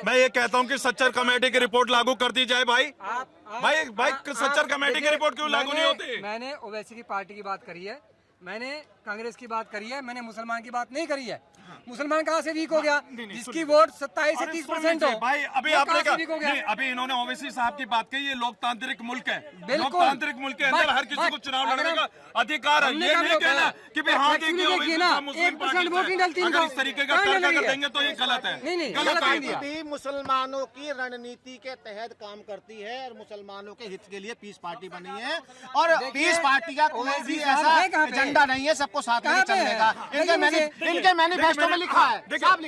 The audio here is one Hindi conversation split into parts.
मैं ये कहता हूँ कि सच्चर कमेटी की रिपोर्ट लागू कर दी जाए भाई। भाई सच्चर कमेटी की रिपोर्ट क्यों लागू नहीं होती? मैंने ओवैसी की पार्टी की बात करी है, मैंने कांग्रेस की बात करी है, मैंने मुसलमान की बात नहीं करी है। मुसलमान कहाँ से वीक हो गया? जिसकी वोट 27 से 30% हो भाई। अभी आपने कहा अभी इन्होंने ओवैसी साहब की बात कही, ये लोकतांत्रिक मुल्क है, लोकतांत्रिक मुल्क के अंदर हर किसी को चुनाव लड़ने का अधिकार है। ये नहीं कहना कि भाई हाँ मुस्लिम पार्टी अगर इस तरीके का तर्क कर देंगे तो ये गलत है। गलत मुसलमानों की रणनीति के तहत काम करती है और मुसलमानों के हित के लिए पीस पार्टी बनी है और पीस पार्टी का कोई भी ऐसा एजेंडा नहीं है सबको साथ में चलने का। इनके मैनिफेस्टो में लिखा है,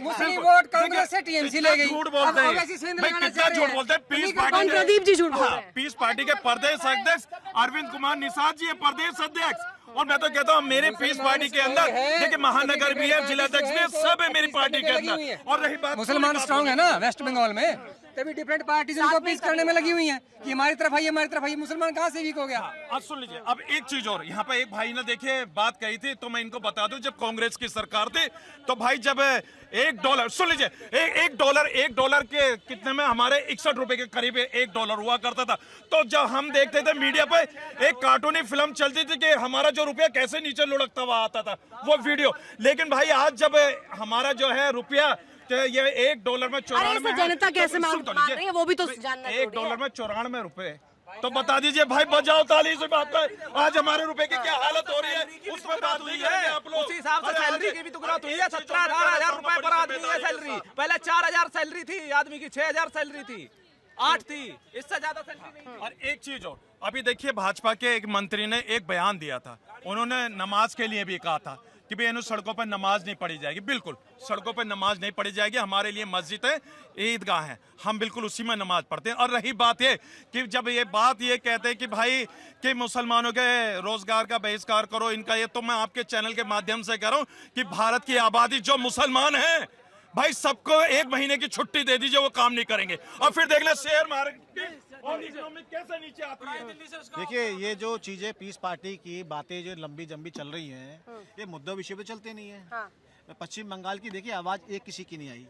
मुस्लिम वोट कांग्रेस से टीएमसी ले गई। झूठ बोलते हैं, कितना झूठ बोलते हैं। पीस पार्टी प्रदीप जी झूठ बोल रहे हैं। पीस पार्टी के प्रदेश अध्यक्ष अरविंद कुमार निषाद जी है प्रदेश अध्यक्ष, और मैं तो कहता हूँ मेरे पीस पार्टी के अंदर देखिए महानगर भी है, जिला अध्यक्ष भी है, सब है मेरी पार्टी के अंदर। और रही बात मुसलमान स्ट्रांग है ना वेस्ट बंगाल में, तभी डिफरेंट पार्टीज उनको पीस करने में लगी हुई हैं कि हमारी तरफ आइए हमारी तरफ आइए। मुसलमान कहाँ से वीक हो गया? अब सुन लीजिए, अब एक चीज और, यहाँ पे एक भाई ने देखिए बात कही थी, तो मैं इनको बता दूं, जब कांग्रेस की सरकार थी तो भाई जब $1 सुन लीजिए, एक डॉलर के कितने में हमारे 61 रुपए के करीब $1 हुआ करता था। तो जब हम देखते थे मीडिया पे एक कार्टूनी फिल्म चलती थी कि हमारा जो रुपया कैसे नीचे लुढ़कता हुआ आता था वो वीडियो। लेकिन भाई आज जब हमारा जो है रुपया ये $1 में 94 जनता कैसे मांग रही है वो भी तो जानना है। $1 में 94 रुपए, तो बता दीजिए भाई, बजाओ ताली से बात पर। आज हमारे रुपए की क्या हालत हो रही है उसमें बात नहीं करेंगे आप लोग। उसी हिसाब से सैलरी की भी तो ग्रोथ हुई है। 17-18 रुपए पर आदमी है सैलरी। पहले 4000 सैलरी थी आदमी की, 6000 सैलरी थी, 8 थी, इससे ज्यादा सैलरी नहीं। और एक चीज और, अभी देखिए भाजपा के एक मंत्री ने एक बयान दिया था, उन्होंने नमाज के लिए भी कहा था कि भाई इन सड़कों पर नमाज नहीं पढ़ी जाएगी। बिल्कुल सड़कों पर नमाज नहीं पढ़ी जाएगी, हमारे लिए मस्जिद है, ईदगाह है, हम बिल्कुल उसी में नमाज पढ़ते हैं। और रही बात ये कि जब ये बात ये कहते हैं कि भाई कि मुसलमानों के रोजगार का बहिष्कार करो इनका, ये तो मैं आपके चैनल के माध्यम से कह रहा हूं कि भारत की आबादी जो मुसलमान है भाई सबको 1 महीने की छुट्टी दे दीजिए, वो काम नहीं करेंगे। और फिर देख ले शेयर मार्केट और इकोनॉमी कैसे नीचे आती है। देखिए ये जो चीजें पीस पार्टी की बातें जो लंबी जंबी चल रही हैं, ये मुद्दों विषय पे चलते नहीं है। हाँ। पश्चिम बंगाल की देखिए आवाज एक किसी की नहीं आई,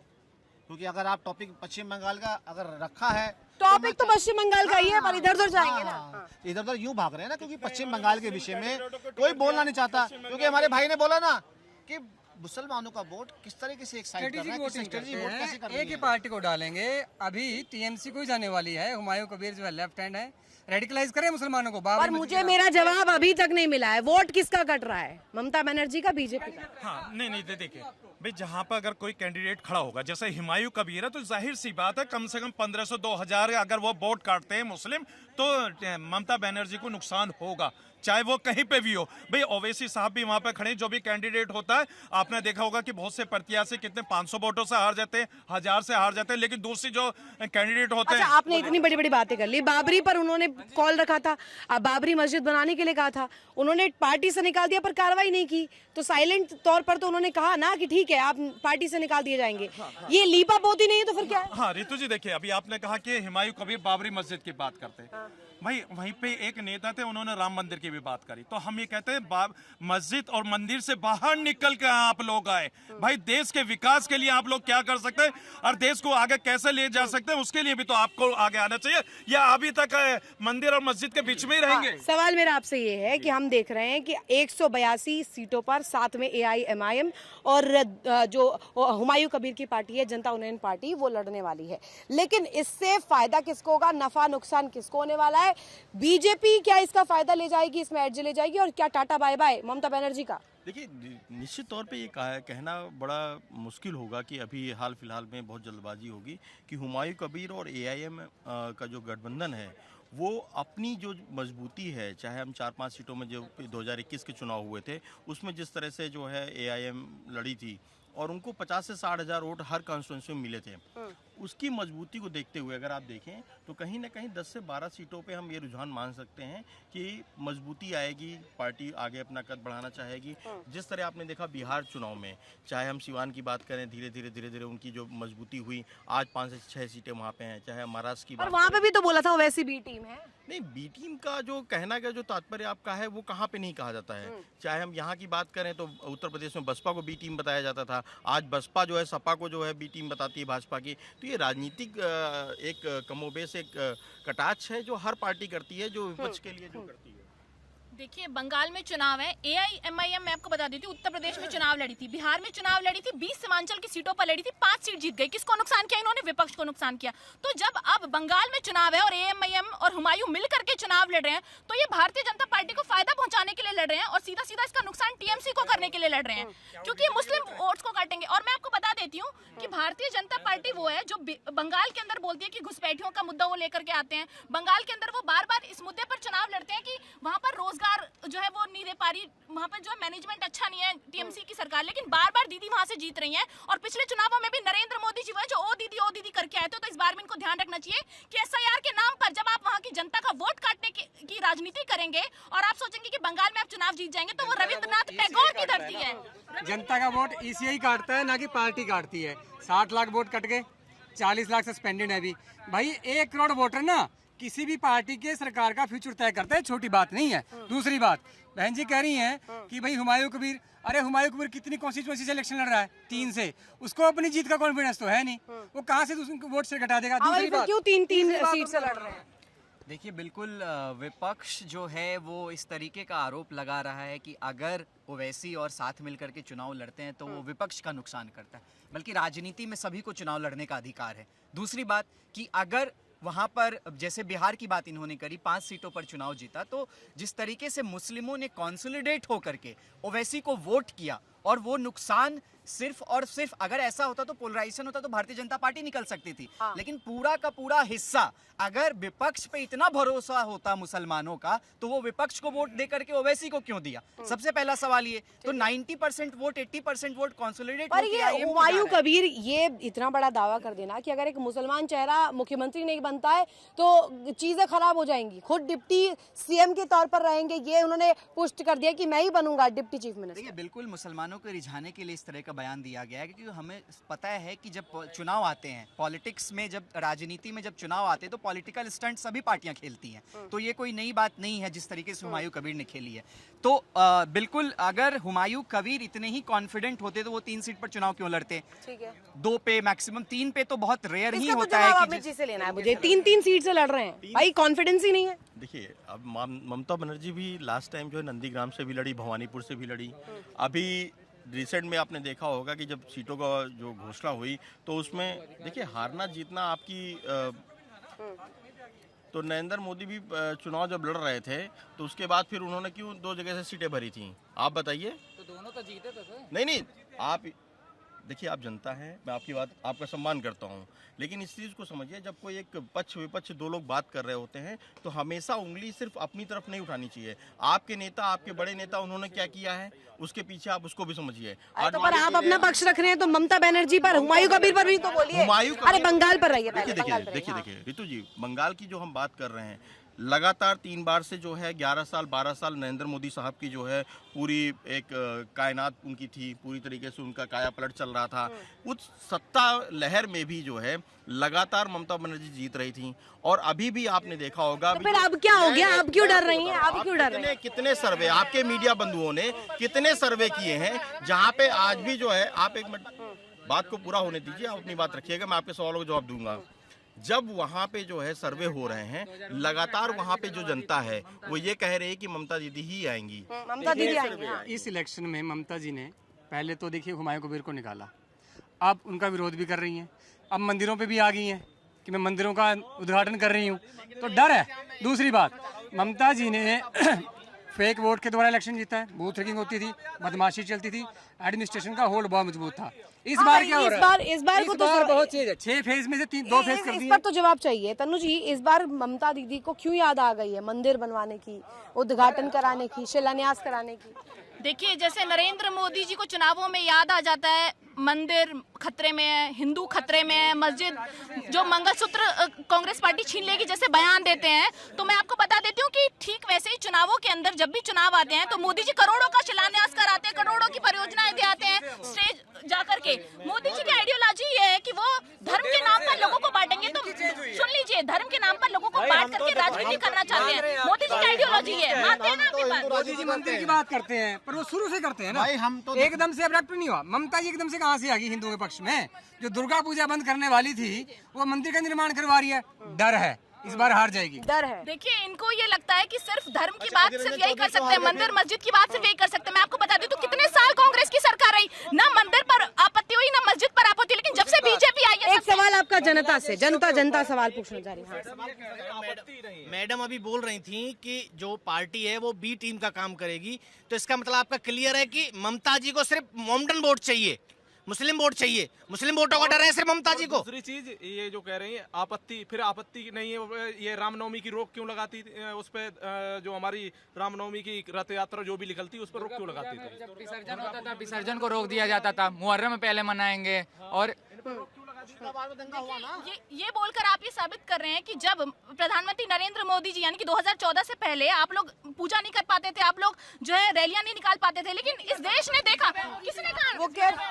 क्योंकि अगर आप टॉपिक पश्चिम बंगाल का अगर रखा है, टॉपिक तो पश्चिम बंगाल का ही है, पर इधर उधर जाएंगे ना। इधर उधर यूं भाग रहे हैं ना, क्योंकि पश्चिम बंगाल के विषय में कोई बोलना नहीं चाहता। क्योंकि हमारे भाई ने बोला ना कि मुसलमानों का वोट किस तरीके से एक साइड करना है, स्ट्रेटजी वोट कैसे करनी है। एक ही पार्टी को डालेंगे। अभी टीएमसी को ही जाने वाली है, हुमायूं कबीर जो है लेफ्ट हैंड है, रेडिकलाइज करें मुसलमानों को। पर मुझे मेरा जवाब अभी तक नहीं मिला है, वोट किसका कट रहा है? ममता बनर्जी का, बीजेपी का? हाँ नहीं देखिए भाई, जहां पर अगर कोई कैंडिडेट खड़ा होगा जैसे हुमायूं कबीर है, तो जाहिर सी बात है कम से कम 1500-2000 अगर वो वोट काटते हैं मुस्लिम, तो ममता बनर्जी को नुकसान होगा, चाहे वो कहीं पे भी हो। भाई ओवैसी साहब भी वहां पे खड़े, जो भी कैंडिडेट होता है आपने देखा होगा कि बहुत से प्रत्याशी कितने 500 वोटों से हार जाते हैं, 1000 से हार जाते हैं, लेकिन दूसरी जो कैंडिडेट होते हैं। अच्छा, आपने इतनी बड़ी बड़ी बातें कर ली। बाबरी पर उन्होंने कॉल रखा था, अब बाबरी मस्जिद बनाने के लिए कहा था, उन्होंने पार्टी से निकाल दिया पर कार्रवाई नहीं की। तो साइलेंट तौर पर तो उन्होंने कहा ना कि ठीक है आप पार्टी से निकाल दिए जाएंगे। ये लीपा पोती नहीं है तो फिर क्या है? हाँ रितु जी देखिए, अभी आपने कहा कि हुमायूं कबीर बाबरी मस्जिद की बात करते हैं, भाई वहीं पे एक नेता थे उन्होंने राम मंदिर की भी बात करी। तो हम ये कहते हैं मस्जिद और मंदिर से बाहर निकल कर आप लोग आए, भाई देश के विकास के लिए आप लोग क्या कर सकते हैं और देश को आगे कैसे ले जा सकते हैं, उसके लिए भी तो आपको आगे आना चाहिए। या अभी तक मंदिर और मस्जिद के बीच में ही रहेंगे? सवाल मेरा आपसे ये है कि हम देख रहे हैं कि 182 सीटों पर, साथ में AIMIM और जो हुमायूं कबीर की पार्टी है जनता उन्नयन पार्टी, वो लड़ने वाली है। लेकिन इससे फायदा किसको होगा, नफा नुकसान किसको होने वाला है? बीजेपी क्या इसका फायदा ले जाएगी, इसमें एडज ले जाएगी, और क्या tata bye bye Mamata Banerjee का? देखिए निश्चित तौर पे ये कहना बड़ा मुश्किल होगा कि अभी हाल फिलहाल में बहुत जल्दबाजी होगी कि हुमायूं कबीर और AIM का जो गठबंधन है वो अपनी जो मजबूती है, चाहे हम 4-5 सीटों में जो 2021 के चुनाव हुए थे उसमें जिस तरह से जो है AIM लड़ी थी और उनको 50 से 60 हज़ार वोट हर कॉन्स्टिट्यूंसी में मिले थे, उसकी मजबूती को देखते हुए अगर आप देखें तो कहीं ना कहीं 10 से 12 सीटों पे हम ये रुझान मान सकते हैं कि मजबूती आएगी, पार्टी आगे अपना कद बढ़ाना चाहेगी। जिस तरह आपने देखा बिहार चुनाव में, चाहे हम सिवान की बात करें, धीरे धीरे उनकी जो मजबूती हुई, आज 5 से 6 सीटें वहाँ पे हैं। चाहे महाराष्ट्र की बात, वहाँ पे भी तो बोला था वैसी बी टीम है। नहीं, बी टीम का जो कहना का जो तात्पर्य आपका है वो कहाँ पे नहीं कहा जाता है। चाहे हम यहाँ की बात करें तो उत्तर प्रदेश में बसपा को बी टीम बताया जाता था, आज बसपा जो है सपा को जो है बी टीम बताती है भाजपा की। तो तो ये राजनीतिक एक कमोबेश एक कटाक्ष है जो हर पार्टी करती है, जो विपक्ष के लिए जो करती है। देखिए, बंगाल में चुनाव है, AIMIM मैं आपको बता देती हूँ, उत्तर प्रदेश में चुनाव लड़ी थी, बिहार में चुनाव लड़ी थी, 20 सीमांचल की सीटों पर लड़ी थी, 5 सीट जीत गई। किसको नुकसान किया इन्होंने? विपक्ष को नुकसान किया। तो जब अब बंगाल में चुनाव है और AIMIM और हुमायूं मिल करके चुनाव लड़ रहे हैं, तो ये भारतीय जनता पार्टी को फायदा पहुंचाने के लिए लड़ रहे हैं और सीधा सीधा इसका नुकसान TMC को करने के लिए लड़ रहे हैं, क्योंकि ये मुस्लिम वोट्स को काटेंगे। और मैं आपको बता देती हूँ कि भारतीय जनता पार्टी वो है जो बंगाल के अंदर बोलती है कि घुसपैठियों का मुद्दा वो लेकर के आते हैं। बंगाल के अंदर वो बार बार इस मुद्दे पर चुनाव लड़ते हैं कि वहां पर रोजगार जो है वो नहीं दे पा रही, वहां पर जो है मैनेजमेंट अच्छा नहीं है TMC की सरकार, लेकिन बार बार दीदी वहां से जीत रही हैं। और पिछले चुनावों में भी नरेंद्र मोदी जी वो है जो ओ दीदी करके आए थे। तो इस बार में इनको ध्यान रखना चाहिए कि SIR के नाम पर जब आप वहां की जनता का वोट काटने की राजनीति करेंगे और आप सोचेंगे कि बंगाल में आप चुनाव जीत जाएंगे, तो वो रविंद्रनाथ टैगोर की धरती है। जनता का वोट ECI काटता है, ना कि पार्टी काटती है। 60 लाख वोट कट गए, 40 लाख सस्पेंडेड है अभी। भाई 1 करोड़ वोटर ना किसी भी पार्टी के सरकार का फ्यूचर तय करता है, छोटी बात नहीं है। दूसरी बात, बहन जी कह रही हैं कि भाई हुमायूं कबीर, अरे हुमायूं कबीर कितनी कॉन्स्टिट्यूएंसी से इलेक्शन लड़ रहा है? 3 से। उसको अपनी जीत का कॉन्फिडेंस तो है नहीं, वो कहाँ से वोट से घटा देगा? दूसरी बात, क्यों 3 सीट से लड़ रहे हैं? देखिए, बिल्कुल विपक्ष जो है वो इस तरीके का आरोप लगा रहा है कि अगर ओवैसी और साथ मिलकर के चुनाव लड़ते हैं तो वो विपक्ष का नुकसान करता है, बल्कि राजनीति में सभी को चुनाव लड़ने का अधिकार है। दूसरी बात कि अगर वहाँ पर जैसे बिहार की बात इन्होंने करी, 5 सीटों पर चुनाव जीता, तो जिस तरीके से मुस्लिमों ने कॉन्सोलिडेट होकर के ओवैसी को वोट किया और वो नुकसान सिर्फ और सिर्फ, अगर ऐसा होता तो पोलराइजेशन होता तो भारतीय जनता पार्टी निकल सकती थी। लेकिन पूरा का पूरा हिस्सा, अगर विपक्ष पे इतना भरोसा होता मुसलमानों का, तो वो विपक्ष को वोट देकर के ओवैसी को क्यों दिया? सबसे पहला सवाल ये। तो 90% वोट, 80% वोट कॉन्सोलिडेट और ये हुमायूं कबीर ये इतना बड़ा दावा कर देना कि अगर एक मुसलमान चेहरा मुख्यमंत्री नहीं बनता है तो चीजें खराब हो जाएंगी, खुद डिप्टी CM के तौर पर रहेंगे, ये उन्होंने पुष्ट कर दिया कि मैं ही बनूंगा डिप्टी चीफ मिनिस्टर। देखिए, बिल्कुल मुसलमानों को रिझाने के लिए इस तरह का बयान दिया गया है, क्योंकि हमें पता है कि जब चुनाव आते हैं, पॉलिटिक्स में, जब राजनीति में जब चुनाव आते हैं तो पॉलिटिकल स्टंट सभी पार्टियां खेलती हैं। तो ये कोई नई बात नहीं है जिस तरीके से हुमायूं कबीर ने खेली है। तो बिल्कुल, अगर हुमायूं कबीर इतने ही कॉन्फिडेंट होते तो वो 3 सीट पर चुनाव क्यों लड़ते? ठीक है, 2 पे, मैक्सिमम 3 पे तो बहुत रेयर ही इसका होता तो है जवाब कि अमित जी से लेना है मुझे। 3 सीट से लड़ रहे हैं, भाई कॉन्फिडेंस ही नहीं है। देखिए, अब ममता बनर्जी भी लास्ट टाइम जो है नंदीग्राम से भी लड़ी, भवानीपुर से भी लड़ी। अभी रिसेंट में आपने देखा होगा कि जब सीटों का जो घोषणा हुई तो उसमें देखिए हारना जीतना आपकी तो नरेंद्र मोदी भी चुनाव जब लड़ रहे थे तो उसके बाद फिर उन्होंने क्यों 2 जगह से सीटें भरी थी? आप बताइए। तो दोनों तो जीते थे। नहीं, आप देखिए, आप जनता हैं, मैं आपकी बात, आपका सम्मान करता हूं, लेकिन इस चीज़ को समझिए, जब कोई एक पक्ष विपक्ष 2 लोग बात कर रहे होते हैं तो हमेशा उंगली सिर्फ अपनी तरफ नहीं उठानी चाहिए। आपके नेता, आपके बड़े नेता, उन्होंने क्या किया है उसके पीछे आप उसको भी समझिए। तो पर आप अपना पक्ष रख रहे हैं तो ममता बनर्जी पर, हुमायूं कबीर पर भी तो बोलिए। अरे बंगाल पर रहिए पहले। देखिए रितु जी, बंगाल की जो हम बात कर रहे हैं, लगातार 3 बार से जो है 11 साल 12 साल नरेंद्र मोदी साहब की जो है पूरी एक कायनात उनकी थी, पूरी तरीके से उनका काया पलट चल रहा था। उस सत्ता लहर में भी जो है लगातार ममता बनर्जी जीत रही थी। और अभी भी आपने देखा होगा, तो फिर अब क्या हो गया? आप क्यों डर रही हैं? आप क्यों डर रही हैं? कितने सर्वे आपके मीडिया बंधुओं ने कितने सर्वे किए हैं जहां पे आज भी जो है, आप एक मिनट बात को पूरा होने दीजिए, आप अपनी बात रखिएगा, मैं आपके सवालों का जवाब दूंगा। जब वहाँ पे जो है सर्वे हो रहे हैं, लगातार वहाँ पे जो जनता है वो ये कह रही है कि ममता दीदी ही आएंगी। ममता दीदी आएंगी। इस इलेक्शन में ममता जी ने पहले तो देखिए हुमायूं कबीर को निकाला, अब उनका विरोध भी कर रही हैं, अब मंदिरों पे भी आ गई हैं कि मैं मंदिरों का उद्घाटन कर रही हूँ, तो डर है। दूसरी बात, ममता जी ने फेक वोट के द्वारा इलेक्शन जीता है, बूथ रिगिंग होती थी, बदमाशी चलती थी, एडमिनिस्ट्रेशन का होल्ड बहुत मजबूत था। इस बार क्या हो रहा है? इस बार को तो बहुत चीज है, 6 फेज में से 2 फेज कर दिए। इस पर तो जवाब चाहिए तनु जी। इस बार ममता दीदी को क्यों याद आ गई है मंदिर बनवाने की, उद्घाटन कराने की, शिलान्यास कराने की? देखिए, जैसे नरेंद्र मोदी जी को चुनावों में याद आ जाता है मंदिर खतरे में है, हिंदू खतरे में है, मस्जिद जो मंगलसूत्र कांग्रेस पार्टी छीन लेगी जैसे बयान देते हैं, तो मैं आपको बता देती हूँ कि ठीक वैसे ही चुनावों के अंदर जब भी चुनाव आते हैं तो मोदी जी करोड़ों का शिलान्यास कराते हैं, करोड़ों की परियोजनाएं दे आते हैं स्टेज जाकर के। मोदी जी की आइडियोलॉजी ये है कि वो धर्म के नाम पर लोगों को बांटेंगे। तो सुन लीजिए, धर्म के नाम पर लोगों को बांट करके राजनीति करना चाहते हैं। मोदी मोदी जी की आइडियोलॉजी है, मानते हैं ना आपकी बात? मोदी जी मंदिर की बात करते हैं, पर वो शुरू से करते हैं ना भाई, हम तो एकदम से अब्रप्ट नहीं हुआ। ममता जी एकदम से कहाँ से आ गई हिंदुओं के पक्ष में? जो दुर्गा पूजा बंद करने वाली थी वो मंदिर का निर्माण करवा रही है। डर है इस बार हार जाएगी। डर है। देखिए, इनको ये लगता है कि सिर्फ धर्म की बात सिर्फ यही कर सकते हैं, मंदिर मस्जिद की बात सिर्फ यही कर सकते हैं। मैं आपको बता दूं तो कितने साल कांग्रेस की सरकार रही, ना मंदिर पर आपत्ति हुई ना मस्जिद पर आपत्ति, लेकिन जब से बीजेपी आई है एक सवाल आपका जनता से, जनता सवाल पूछना चाह रही है। मैडम अभी बोल रही थी कि जो पार्टी है वो बी टीम का काम करेगी, तो इसका मतलब आपका क्लियर है कि ममता जी को सिर्फ मोमडन वोट चाहिए, मुस्लिम वोट चाहिए, मुस्लिम वोटों का डर है सिर्फ ममता जी को। दूसरी चीज ये जो कह रही है आपत्ति, फिर आपत्ति नहीं है, ये रामनवमी की रोक क्यों लगाती उस पे? जो हमारी रामनवमी की रथ यात्रा जो भी निकलती उस पर रोक क्यों लगाती थी? जब विसर्जन होता था, विसर्जन को रोक दिया जाता था, मुहर्रम में पहले मनाएंगे। और ये बोलकर आप ये साबित कर रहे हैं कि जब प्रधानमंत्री नरेंद्र मोदी जी यानी कि 2014 से पहले आप लोग पूजा नहीं कर पाते थे, आप लोग जो है रैलियां नहीं निकाल पाते थे, लेकिन इस देश ने देखा, किसने कहा,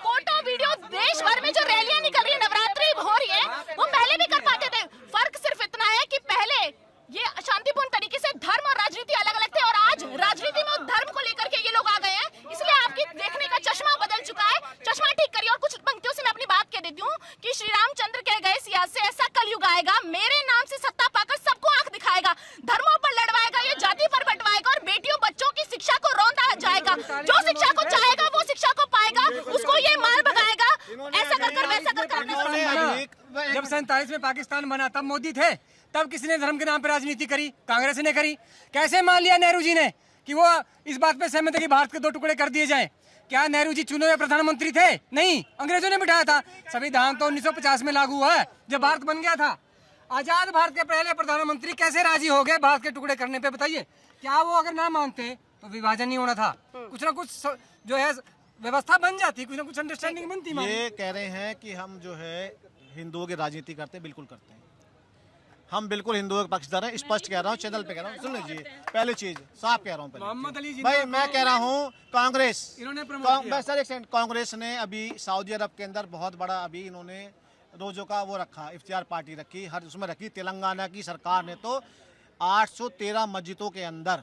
फोटो वीडियो देश भर में जो रैलियां निकल रही है, नवरात्रि हो रही है, वो पहले भी कर पाते थे। फर्क सिर्फ इतना है कि पहले ये शांतिपूर्ण तरीके से धर्म और राजनीति अलग अलग थे, और आज राजनीति में धर्म को लेकर के ये लोग आ गए हैं, इसलिए आपकी देखने का चश्मा बदल चुका है। चश्मा ठीक करिए। और कुछ पंक्तियों से मैं अपनी बात कह देती हूँ कि श्री रामचंद्र कह गए, सियासत से ऐसा कलयुग आएगा, मेरे नाम से सत्ता पाकर सबको आंख दिखाएगा, धर्मों पर लड़वाएगा, ये जाति पर बंटवाएगा, और बेटियों बच्चों की शिक्षा को रौंदा जाएगा। जो शिक्षा को चाहेगा वो शिक्षा को पाएगा, उसको ये मार भगाएगा, ऐसा कर वैसा कर। जब 47 में पाकिस्तान बना तब मोदी थे, तब किसने धर्म के नाम पर राजनीति करी? कांग्रेस ने करी। कैसे मान लिया नेहरू जी ने कि वो इस बात पे सहमत है कि भारत के 2 टुकड़े कर दिए जाएं? क्या नेहरू जी चुने हुए प्रधानमंत्री थे? नहीं, अंग्रेजों ने बिठाया था। संविधान तो 1950 में लागू हुआ है जब भारत बन गया था। आजाद भारत के पहले प्रधानमंत्री कैसे राजी हो गए भारत के टुकड़े करने पे? बताइए, क्या वो अगर ना मानते तो विभाजन नहीं होना था? कुछ ना कुछ जो है व्यवस्था बन जाती, कुछ ना कुछ अंडरस्टैंडिंग बनती। ये कह रहे हैं कि हम जो है हिंदुओं की राजनीति करते हैं, बिल्कुल करते हैं। हम बिल्कुल हिंदुओं के पक्षधर हैं, स्पष्ट कह रहा हूँ, चैनल पे कह रहा हूँ। सुन लीजिए, पहली चीज साफ कह रहा हूँ, मोहम्मद अली भाई मैं कह रहा हूँ कांग्रेस, इन्होंने प्रमोट किया। सर एक सेकंड, कांग्रेस ने अभी सऊदी अरब के अंदर बहुत बड़ा अभी इन्होंने रोजों का वो रखा, इफ्तियार पार्टी रखी, हर उसमें रखी। तेलंगाना की सरकार ने तो 813 मस्जिदों के अंदर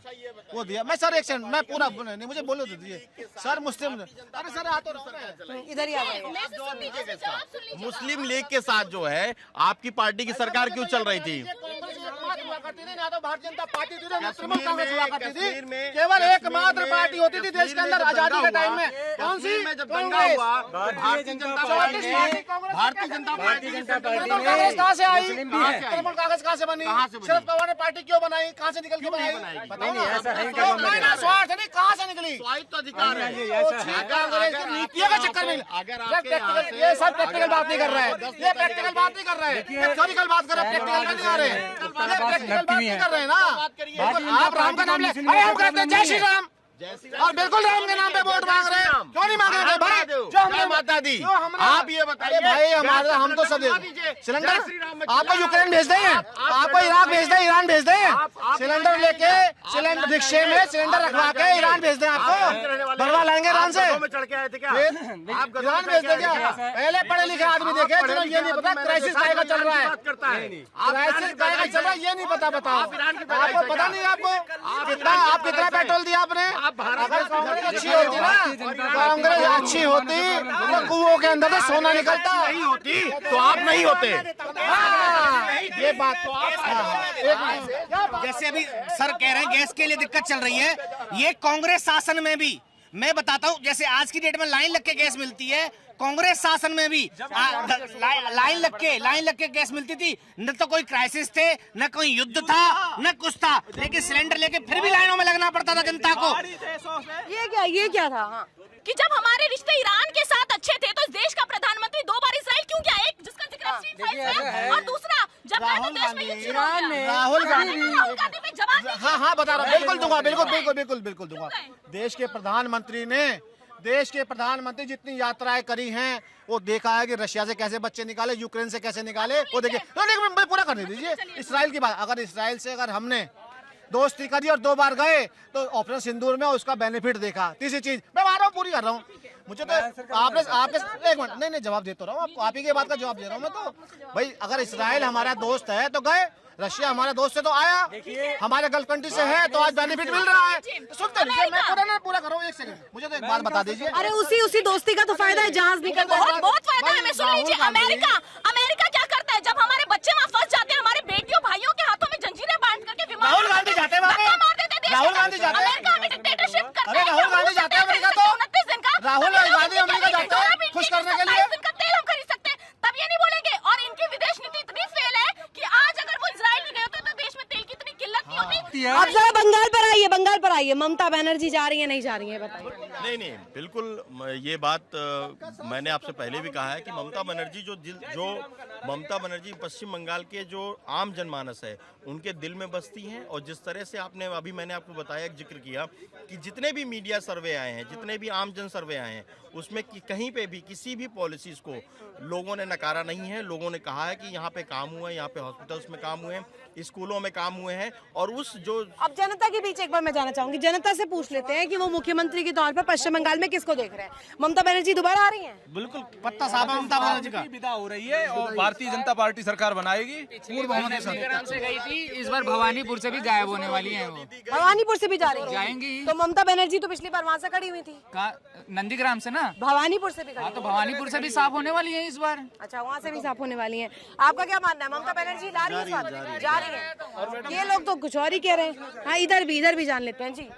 वो दिया। मैं सर एक सेकंड, मैं पूरा नहीं, मुझे बोलो तो दीजिए सर। मुस्लिम, अरे सर आ तो रहा है, इधर ही आ जाइए। मुस्लिम लीग के साथ जो है आपकी पार्टी की सरकार क्यों चल रही थी? ना तो भारतीय जनता पार्टी थी, ना तृणमूल कांग्रेस हुआ करती थी। केवल एकमात्र पार्टी होती थी देश के अंदर आजादी के टाइम में। कौन सी? कांग्रेस। भारतीय जनता पार्टी कांग्रेस कहाँ से आई? तृणमूल कांग्रेस कहाँ से बनी? शरद पवार ने पार्टी क्यों बनाई? कहाँ से निकल के बनाई? बताओ ना। स्वार्थ नहीं, कहाँ से निकली? स्वायत्त अधिकार है। कांग्रेस की नीतियों के चक्कर में ये सब प्रैक्टिकल बात नहीं कर रहे हैं, ये प्रैक्टिकल बात नहीं कर रहे हैं, थ्योरिकल बात कर रहे हैं, प्रैक्टिकल नहीं आ रहे हैं, प्रैक्टिकल बात नहीं कर रहे हैं ना। आप राम का नाम ले, अरे हम कहते हैं जय श्री राम, और बिल्कुल राम के नाम पे वोट मांग रहे हैं। क्यों नहीं मांग रहे भाई? जो हमने माता दी, आप ये बताइए भाई, हमारा हम तो सब सिलेंडर आपको यूक्रेन भेज दें, आपको इराक भेज दें, ईरान भेज दें, सिलेंडर लेके सिलेंडर रिक्शे में सिलेंडर रखवा के ईरान भेज दें, आपको भरवा लाएंगे ईरान से। ईरान भेज दें क्या? पहले पढ़े लिखे आदमी देखे, चलो ये नहीं पता क्राइसिस काय का चल रहा है, क्राइसिस काय का चल रहा है ये नहीं पता। बताओ, आपको पता नहीं? आपको कितना, आप कितना पेट्रोल दिया आपने? अगर कांग्रेस अच्छी होती ना, कांग्रेस अच्छी होती तो कुओं के अंदर से सोना निकलता। नहीं होती तो आप नहीं होते। ये बात तो आप जैसे अभी सर कह रहे हैं गैस के लिए दिक्कत चल रही है, ये कांग्रेस शासन में भी मैं बताता हूँ, जैसे आज की डेट में लाइन लग के गैस मिलती है, कांग्रेस शासन में भी लाइन लग के गैस मिलती थी। न तो कोई क्राइसिस थे, न कोई युद्ध था, न कुछ था, लेकिन सिलेंडर लेके फिर भी लाइनों में लगना पड़ता था जनता को। ये क्या था? हाँ, कि जब हमारे रिश्ते ईरान के साथ अच्छे थे तो इस देश का प्रधानमंत्री 2 बार इजराइल क्यों गया? एक जिसका जिक्र है, और दूसरा जब देश में युद्ध शुरू हो गया, राहुल गांधी पे जवाब नहीं। हाँ बता रहा हूँ, बिल्कुल दूंगा, बिल्कुल दूंगा। देश के प्रधानमंत्री जितनी यात्राएं करी हैं वो देखा है कि रशिया से कैसे बच्चे निकाले, यूक्रेन से कैसे निकाले, वो देखिए। तो पूरा करने दीजिए इसराइल की बात। अगर इसराइल से अगर हमने दोस्ती करी और 2 बार गए तो ऑपरेशन सिंदूर में उसका बेनिफिट देखा। तीसरी चीज मैं पूरी कर रहा हूँ, मुझे तो आपने एक मिनट, नहीं जवाब देता रहा हूँ आपको, आप ही की बात का जवाब दे रहा हूँ मैं। तो भाई अगर इसराइल हमारा दोस्त है तो गए, रशिया हमारे दोस्त से तो आया, हमारे गल्फ कंट्री से है तो आज बेनिफिट मिल रहा है। सुनते रहिए, मैं पूरा करो, एक सेकंड, मुझे तो एक बात बता दीजिए। अरे उसी दोस्ती का तो फायदा है, जहाज निकल बहुत फायदा है। हमें सुन लीजिए, अमेरिका क्या करता है जब हमारे बच्चे वहाँ फंस जाते हैं, हमारे बेटियों भाइयों के हाथों में जंजीरें बांध करके विमान राहुल गांधी जाते हैं वहाँ पे, राहुल गांधी जाते हैं, अरे राहुल गांधी जाते हैं अमेरिका, तो 29 दिन का राहुल गांधी अमेरिका जाते हैं खुश करने के लिए। का तेल हम खरीद सकते हैं, तब ये नहीं बोलेंगे। और इनकी विदेश नीति इतनी फेल है कि आज अगर वो इजराइल नहीं गए होते तो देश में तेल की इतनी किल्लत नहीं होती। अब जरा बंगाल पर आइए, ममता बनर्जी जा रही है नहीं जा रही है, बताइए। नहीं बिल्कुल, ये बात मैंने आपसे पहले भी कहा है कि ममता बनर्जी जो ममता बनर्जी पश्चिम बंगाल के जो आम जनमानस है उनके दिल में बसती हैं। और जिस तरह से आपने अभी मैंने आपको बताया, जिक्र किया कि जितने भी मीडिया सर्वे आए हैं, जितने भी आम जन सर्वे आए हैं, उसमें कहीं पे भी किसी भी पॉलिसीज को लोगों ने नकारा नहीं है। लोगों ने कहा है कि यहाँ पे काम हुआ है, यहाँ पे हॉस्पिटल्स में काम हुए हैं, स्कूलों में काम हुए हैं। और उस जो अब जनता के बीच एक बार मैं जाना चाहूंगी, जनता से पूछ लेते हैं कि वो मुख्यमंत्री के तौर पर पश्चिम बंगाल में किसको देख रहे हैं? ममता बनर्जी दोबारा आ रही हैं? बिल्कुल पत्ता साहब ममता बनर्जी का विदा हो रही है और भारतीय जनता पार्टी सरकार बनाएगी। नंदीग्राम से गई थी, इस बार भवानीपुर से भी गायब होने वाली हैं वो। भवानीपुर से भी जा रही है? जाएंगी। तो ममता बनर्जी तो पिछली बार वहाँ से खड़ी हुई थी, नंदीग्राम से ना, भवानीपुर से भी खड़ी तो भवानीपुर से भी साफ होने वाली है इस बार। अच्छा, वहाँ से भी साफ होने वाली हैं। आपका क्या मानना है, ममता बनर्जी ला रही है इस बार? जा रही है। ये लोग तो कुछ और ही कह रहे हैं। हाँ, इधर भी जान लेते हैं जी।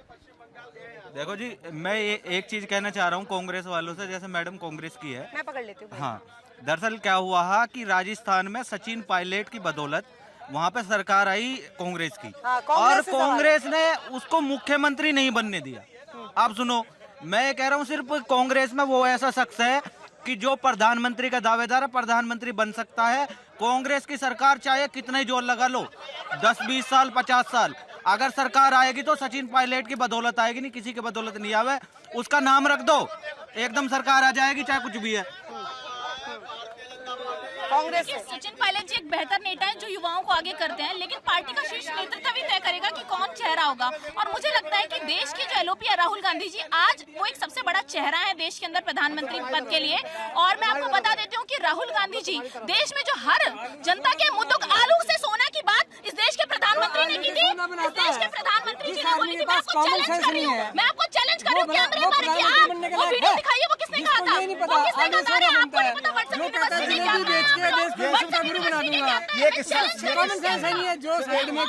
देखो जी, मैं एक चीज कहना चाह रहा हूँ कांग्रेस वालों से, जैसे मैडम कांग्रेस की है, मैं पकड़ लेती हूँ। हाँ, दरअसल क्या हुआ है कि राजस्थान में सचिन पायलट की बदौलत वहाँ पे सरकार आई कांग्रेस की, हाँ, और कांग्रेस ने उसको मुख्यमंत्री नहीं बनने दिया। आप सुनो, मैं कह रहा हूँ सिर्फ कांग्रेस में वो ऐसा शख्स है कि जो प्रधानमंत्री का दावेदार है, प्रधानमंत्री बन सकता है। कांग्रेस की सरकार चाहे कितना ही जोर लगा लो, 10-20 साल 50 साल, अगर सरकार आएगी तो सचिन पायलट की बदौलत आएगी, नहीं किसी की बदौलत नहीं आवे। उसका नाम रख दो, एकदम सरकार आ जाएगी, चाहे कुछ भी है। कांग्रेस सचिन पायलट जी एक बेहतर नेता है जो युवाओं को आगे करते हैं, लेकिन पार्टी का शीर्ष नेतृत्व भी तय करेगा कि कौन चेहरा होगा। और मुझे लगता है कि देश के जो एलओपी है राहुल गांधी जी, आज वो एक सबसे बड़ा चेहरा है देश के अंदर प्रधानमंत्री पद के लिए। और मैं आपको बता देती हूँ कि राहुल गांधी जी देश में जो हर जनता के मुद्दों आलू से सोना की बात इस देश के प्रधानमंत्री ने की थी, इस देश के प्रधानमंत्री जी ने बोली थी। मैं आपको चैलेंज कर रही हूँ, मैं आपको चैलेंज कर रही हूँ, कैमरे पर कि आप वो वीडियो दिखाइए, वो किसने कहा था, वो किसने कहा था? अरे आपको नहीं पता, व्हाट्सएप यूनिवर्सिटी ने क्या कहा? ये किस्सा कॉमन सेंस नहीं है, जो साइड में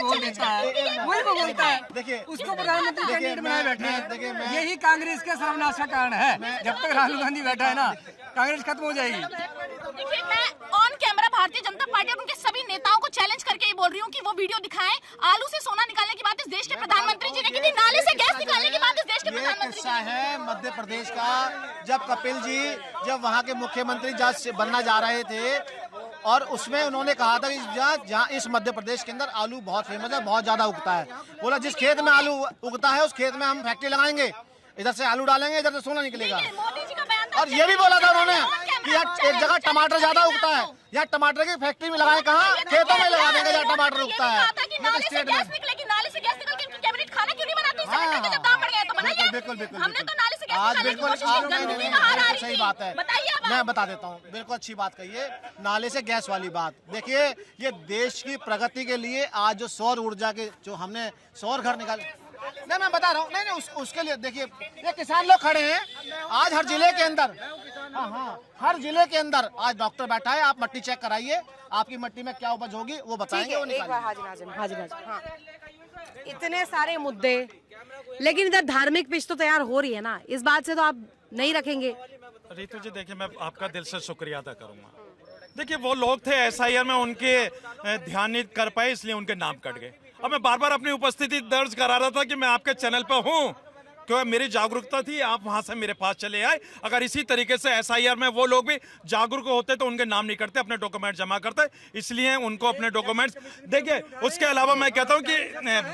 बोल देता है वही वो बोलता है। देखिए, उसको प्रधानमंत्री कैंडिडेट बनाए बैठे देखिए, हैं। यही कांग्रेस के सर्वनाश का कारण है। जब तक राहुल गांधी बैठा है ना, कांग्रेस खत्म हो जाएगी। देखिए, मैं on camera Bharatiya Janata party और उनके सभी नेताओं को चैलेंज करके ये बोल रही हूँ कि वो वीडियो दिखाएं। आलू से सोना निकालने की बात इस देश के प्रधानमंत्री जी ने की थी, नाले से गैस निकालने की बात इस देश के प्रधानमंत्री किस्सा है मध्य प्रदेश का, जब कपिल जी जब वहाँ के मुख्यमंत्री जज बनना जा रहे थे, और उसमें उन्होंने कहा था कि जहाँ इस मध्य प्रदेश के अंदर आलू बहुत फेमस है, बहुत ज्यादा उगता है। बोला जिस खेत में आलू उगता है उस खेत में हम फैक्ट्री लगाएंगे, इधर से आलू डालेंगे, इधर से सोना निकलेगा। मोदी जी का बयान था। और ये भी बोला था उन्होंने कि यार एक जगह टमाटर ज्यादा उगता है, यार टमाटर की फैक्ट्री में लगाए, कहाँ खेतों में लगा देंगे जहाँ टमाटर उगता है। आज बिल्कुल सही बात है, मैं बता देता हूँ, बिल्कुल अच्छी बात कही है, नाले से गैस वाली बात। देखिए, ये देश की प्रगति के लिए आज जो सौर ऊर्जा के जो हमने सौर घर निकाले, नहीं मैं बता रहा हूँ, नहीं उसके लिए देखिए, ये किसान लोग खड़े हैं आज हर जिले के अंदर, हाँ हर जिले के अंदर आज डॉक्टर बैठा है, आप मट्टी चेक कराइए, आपकी मट्टी में क्या उपज होगी वो बताएंगे। एक बार हाजिर हाँ। इतने सारे मुद्दे, लेकिन इधर धार्मिक पिच तो तैयार हो रही है ना, इस बात से तो आप नहीं रखेंगे? रितु जी देखिए, मैं आपका दिल से शुक्रिया अदा करूंगा। देखिए, वो लोग थे एसआईआर में, उनके ध्यान नहीं कर पाए इसलिए उनके नाम कट गए। अब मैं बार बार अपनी उपस्थिति दर्ज करा रहा था कि मैं आपके चैनल पर हूं, क्योंकि मेरी जागरूकता थी, आप वहां से मेरे पास चले आए। अगर इसी तरीके से एसआईआर में वो लोग भी जागरूक होते तो उनके नाम नहीं करते, अपने डॉक्यूमेंट जमा करते, इसलिए उनको अपने डॉक्यूमेंट्स देखिए। उसके अलावा मैं कहता हूं कि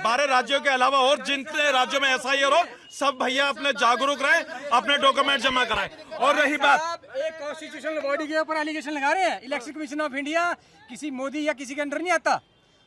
12 राज्यों के अलावा और जितने राज्यों में एसआईआर हो, सब भैया अपने जागरूक रहे, अपने डॉक्यूमेंट जमा कराएं। और रही बात, एक कॉन्स्टिट्यूशनल बॉडी के ऊपर एलिगेशन लगा रहे हैं, इलेक्शन कमीशन ऑफ इंडिया किसी मोदी या किसी के अंडर नहीं आता,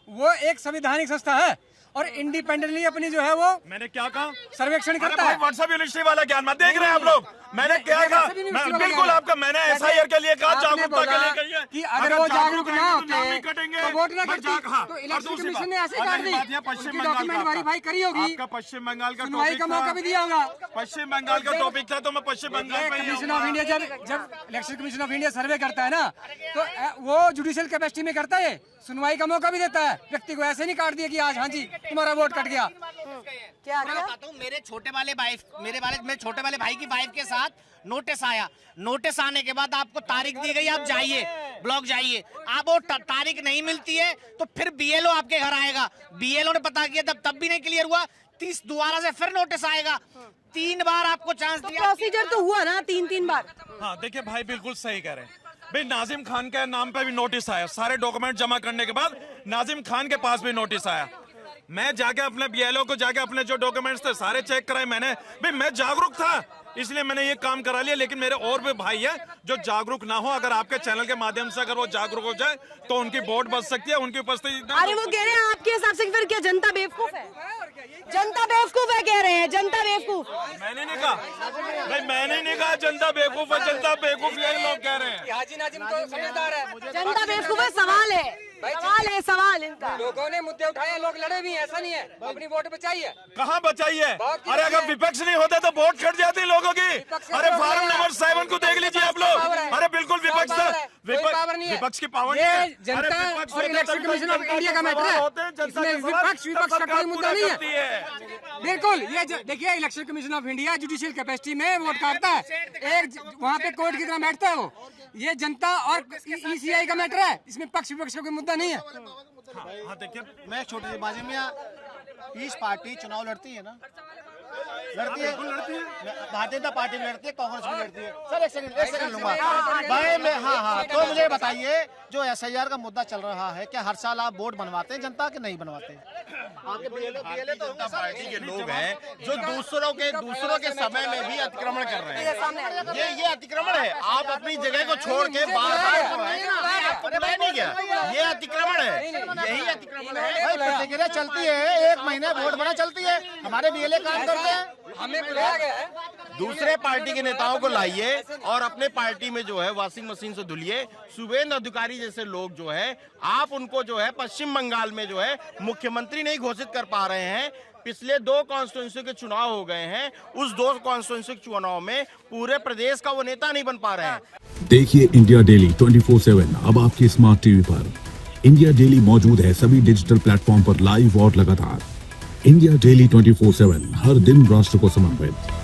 वो एक संवैधानिक संस्था है और इंडिपेंडेंटली अपनी जो है वो मैंने क्या कहा? सर्वेक्षण अरे करता भाई है। व्हाट्सएप यूनिवर्सिटी वाला ज्ञान मत देख रहे हैं आप लोग। मैंने क्या कहा? बिल्कुल आपका, मैंने एसआईआर के लिए कहा, जागरूकता के लिए कही है कि अगर वो जागरूक ना होते नाम नहीं कटेंगे तो वोट ना करते। हाँ, तो और इलेक्शन दूसरी कमीशन ने बात, ऐसे काट दी। पश्चिम उनकी बंगाल डॉक्यूमेंट का वेरीफाई करी होगी, आपका पश्चिम बंगाल का सुनवाई का टॉपिक मौका भी दिया होगा। पश्चिम बंगाल का टॉपिक था तो मैं पश्चिम बंगाल पे ही कमीशन आऊंगा। ऑफ इंडिया जब इलेक्शन कमीशन ऑफ इंडिया सर्वे करता है ना, तो वो जुडिशियल कैपेसिटी में करता है, सुनवाई का मौका भी देता है। व्यक्ति को ऐसे नहीं काट दिया कि आज हाँ जी तुम्हारा वोट कट गया। क्या मैं बताता हूँ, मेरे छोटे वाले भाई की वाइफ के साथ नोटिस आया। नोटिस आने के बाद आपको तारीख दी गई, आप जाइए ब्लॉक जाइए। आप वो तारीख नहीं मिलती है तो फिर बीएलओ आपके घर आएगा। बीएलओ ने पता किया तब भी नहीं क्लियर हुआ, 30 दोबारा से फिर नोटिस आएगा। 3 बार आपको चांस दिया। प्रोसीजर तो हुआ ना 3 बार। हाँ देखिए भाई बिल्कुल सही कह रहे हैं भाई। नाजिम खान के नाम पे भी नोटिस आया, सारे डॉक्यूमेंट जमा करने के बाद नाजिम खान के पास भी नोटिस आया। मैं जाके अपने बीएलओ को जाके अपने जो डॉक्यूमेंट्स थे सारे चेक कराए मैंने। भाई मैं जागरूक था इसलिए मैंने ये काम करा लिया, लेकिन मेरे और भी भाई है जो जागरूक ना हो। अगर आपके चैनल के माध्यम से अगर वो जागरूक हो जाए तो उनकी वोट बच सकती है, उनकी उपस्थिति। अरे वो कह रहे हैं आपके हिसाब से फिर क्या जनता बेवकूफ है? जनता बेवकूफ है कह रहे हैं, जनता बेवकूफ। मैंने नहीं कहा भाई, मैंने नहीं कहा जनता बेवकूफ है। जनता बेवकूफ यही लोग कह रहे हैं। हाजी नाजिम तो समझदार है। जनता बेवकूफ है, सवाल है, सवाल इनका। लोगों ने मुद्दे उठाए, लोग लड़े भी हैं, ऐसा नहीं है। अपनी वोट बचाई है। कहाँ बचाई है? अरे अगर विपक्ष नहीं होता तो वोट कट जाती लोगों की। अरे फार्म नंबर 7 को देख लीजिए आप लोग। अरे बिल्कुल विपक्ष था, विपक्ष की पावर नहीं है। जनता और इलेक्शन कमीशन ऑफ इंडिया का मैटर है, इसमें विपक्ष का कोई मुद्दा नहीं है। बिल्कुल ये देखिए, election commission of India judicial capacity में वोट काटता है, एक वहाँ पे कोर्ट की तरह बैठता है वो। ये जनता और ईसीआई का मैटर है, इसमें पक्ष विपक्ष का कोई मुद्दा नहीं है। हाँ देखिए, मैं छोटी सी बाजी में, पीस पार्टी चुनाव लड़ती है ना, लड़ती है, भारतीय जनता पार्टी लड़ती है, कांग्रेस भी लड़ती है। सर एक सेकंड लूंगा भाई मैं। हाँ तो मुझे बताइए, जो एसआईआर का मुद्दा चल रहा है, क्या हर साल आप वोट बनवाते हैं जनता के नहीं बनवाते? आपके बीएलए तो जनता पार्टी के लोग हैं जो दूसरों के समय में भी अतिक्रमण कर रहे हैं। ये अतिक्रमण है। आप अपनी जगह को छोड़ के बार नहीं गया, ये अतिक्रमण है, यही अतिक्रमण है। भाई प्रतिक्रिया चलती है, 1 महीने वोट बना चलती है, हमारे बीएलए काम करते हैं। हमें बुलाया गया है। दूसरे पार्टी के नेताओं को लाइए और अपने पार्टी में जो है वॉशिंग मशीन से धुलिए। शुभेंदु अधिकारी जैसे लोग जो है, आप उनको जो है पश्चिम बंगाल में जो है मुख्यमंत्री नहीं घोषित कर पा रहे हैं। पिछले 2 कॉन्स्टिट्यूंसी के चुनाव हो गए हैं, उस 2 कॉन्स्टिट्यूंसी के चुनाव में पूरे प्रदेश का वो नेता नहीं बन पा रहे हैं। देखिए इंडिया डेली 24/7 अब आपकी स्मार्ट टीवी पर। इंडिया डेली मौजूद है सभी डिजिटल प्लेटफॉर्म पर लाइव और लगातार। इंडिया डेली 24/7 हर दिन राष्ट्र को समर्पित।